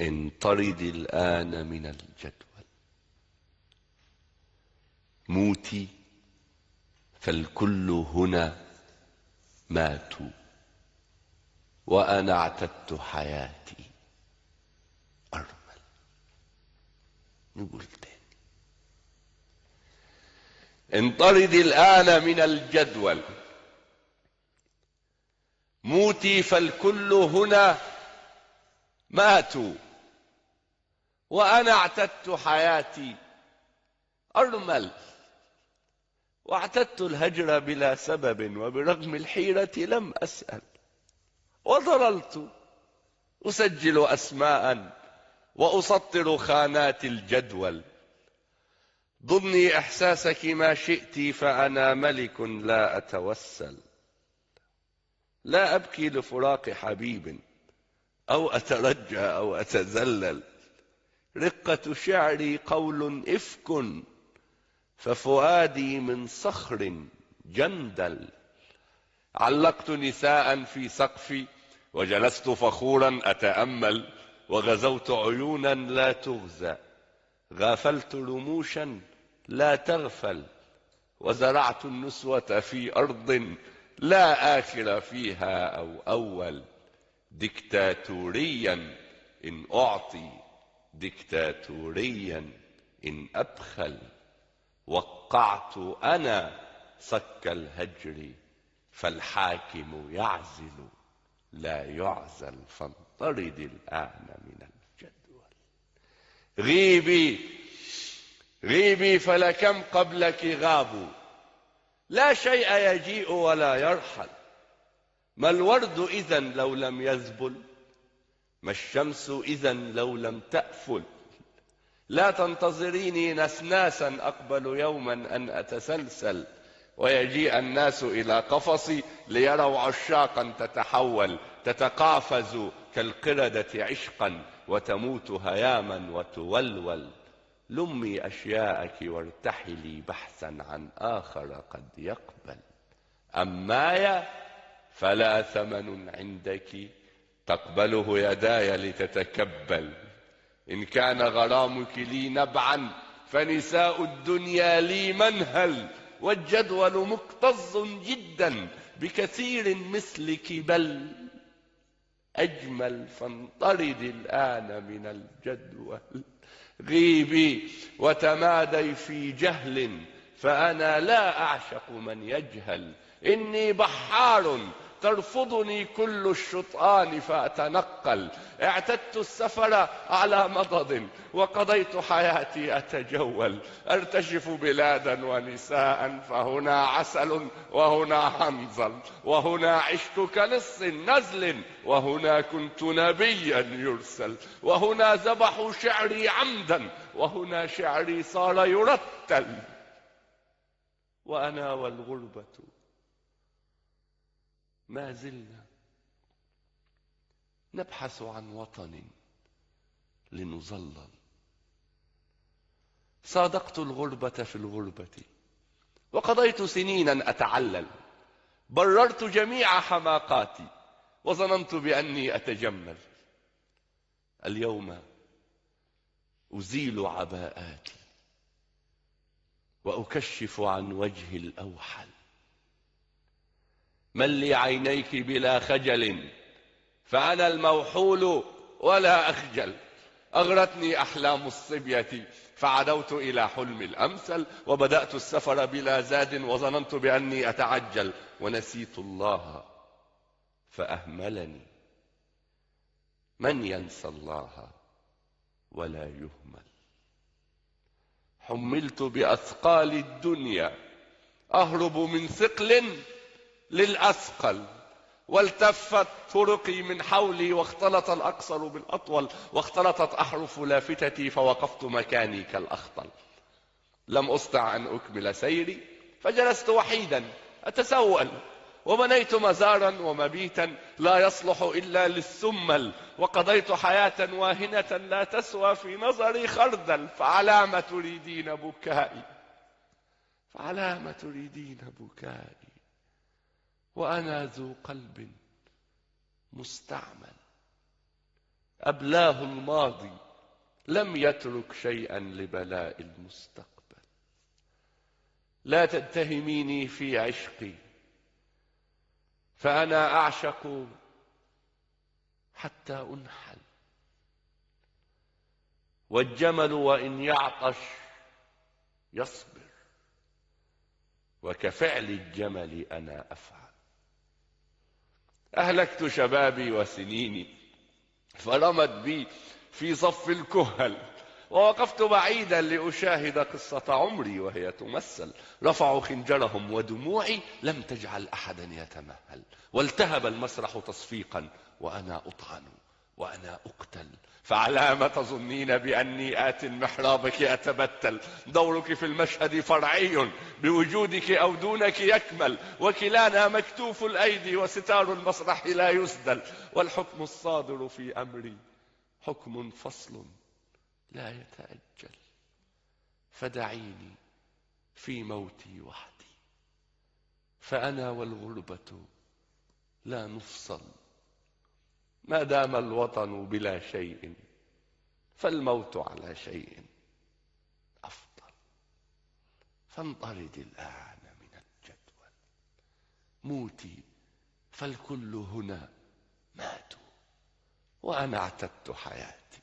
انطرد الآن من الجدول. موتي فالكل هنا ماتوا، وأنا اعتدت حياتي أرمل. نقول تاني: انطرد الآن من الجدول. موتي فالكل هنا ماتوا، وأنا اعتدت حياتي أرمل. واعتدت الهجر بلا سبب، وبرغم الحيرة لم أسأل. وظللت أسجل أسماء وأسطر خانات الجدول. ضمني إحساسك ما شئت، فأنا ملك لا أتوسل. لا أبكي لفراق حبيب أو أترجى أو أتذلل. رقة شعري قول إفك، ففؤادي من صخر جندل. علقت نساء في سقفي، وجلست فخورا أتأمل. وغزوت عيونا لا تغزى، غافلت رموشا لا تغفل. وزرعت النسوة في أرض لا آخر فيها أو أول. دكتاتوريا إن أعطي، دكتاتوريا إن أبخل. وقعت أنا صك الهجر، فالحاكم يعزل لا يعزل. فانطرد الآن من الجدول. غيبي غيبي فلكم قبلك غابوا. لا شيء يجيء ولا يرحل. ما الورد إذن لو لم يذبل؟ ما الشمس إذن لو لم تأفل؟ لا تنتظريني نسناسا، أقبل يوما أن أتسلسل. ويجيء الناس إلى قفصي ليروا عشاقا تتحول. تتقافز كالقردة عشقا، وتموت هياما وتولول. لمي أشياءك وارتحلي بحثا عن آخر قد يقبل. أماي فلا ثمن عندك تقبله يداي لتتكبل. إن كان غرامك لي نبعا، فنساء الدنيا لي منهل. والجدول مكتظ جدا بكثير مثلك بل أجمل. فانطرد الآن من الجدول. غيبي وتمادي في جهل، فأنا لا أعشق من يجهل. إني بحار ترفضني كل الشطآن فأتنقل. اعتدت السفر على مضض، وقضيت حياتي أتجول. أرتشف بلادا ونساء، فهنا عسل وهنا حنظل. وهنا عشت كلص نزل، وهنا كنت نبيا يرسل. وهنا ذبحوا شعري عمدا، وهنا شعري صار يرتل. وأنا والغربة ما زلنا نبحث عن وطن لنظلل. صادقت الغربة في الغربة، وقضيت سنينا أتعلل. بررت جميع حماقاتي، وظننت بأني أتجمل. اليوم أزيل عباءاتي، وأكشف عن وجهي الأوحل. من لي عينيك بلا خجل، فأنا الموحول ولا أخجل. أغرتني أحلام الصبية، فعدوت إلى حلم الأمثل. وبدأت السفر بلا زاد، وظننت بأني أتعجل. ونسيت الله فأهملني. من ينسى الله ولا يهمل؟ حملت بأثقال الدنيا، أهرب من ثقل للأثقل. والتفت طرقي من حولي، واختلط الأقصر بالأطول. واختلطت أحرف لافتتي، فوقفت مكاني كالأخطل. لم أستطع أن أكمل سيري، فجلست وحيدا أتسول. وبنيت مزارا ومبيتا لا يصلح إلا للثمل. وقضيت حياة واهنة لا تسوى في نظري خردل. فعلام تريدين بكائي، فعلام تريدين بكائي، وأنا ذو قلب مستعمل. أبلاه الماضي، لم يترك شيئا لبلاء المستقبل. لا تتهميني في عشقي، فأنا أعشق حتى أنحل، والجمل وإن يعطش يصبر، وكفعل الجمل أنا أفعل. أهلكت شبابي وسنيني فرمت بي في صف الكهل، ووقفت بعيدا لأشاهد قصة عمري وهي تمثل. رفعوا خنجرهم ودموعي لم تجعل أحدا يتمهل، والتهب المسرح تصفيقا وأنا أطعن وأنا أقتل. فعلى ما تظنين بأني آت محرابك أتبتل؟ دورك في المشهد فرعي، بوجودك أو دونك يكمل، وكلانا مكتوف الأيدي وستار المسرح لا يسدل. والحكم الصادر في أمري حكم فصل لا يتأجل، فدعيني في موتي وحدي، فأنا والغربة لا نفصل. ما دام الوطن بلا شيء فالموت على شيء أفضل. فانطرد الآن من الجدول، موتي فالكل هنا ماتوا، وأنا اعتدت حياتي